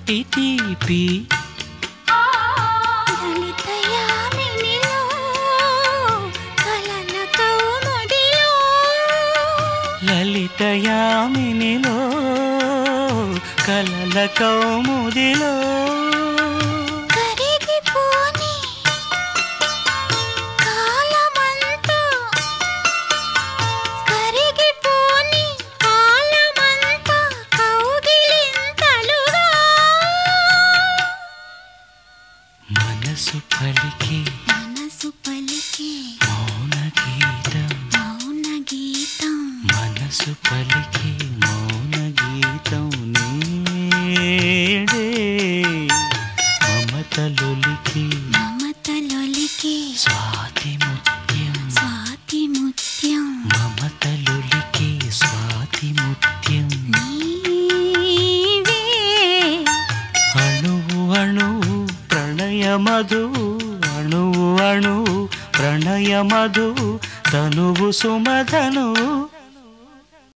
తీపి తీపి లలితయామినిలో కలల కౌముదిలో మనసు పలికి మౌన గీతం మనసు పలికి మౌన గీతం నీడే మమతలొలికి స్వాతి ముత్యం మమతలొలికి స్వాతి ముత్యం అణువు అణువు ప్రణయ మధువు అణువు అణువు ప్రణయ మధువు తనువు సుమధనువు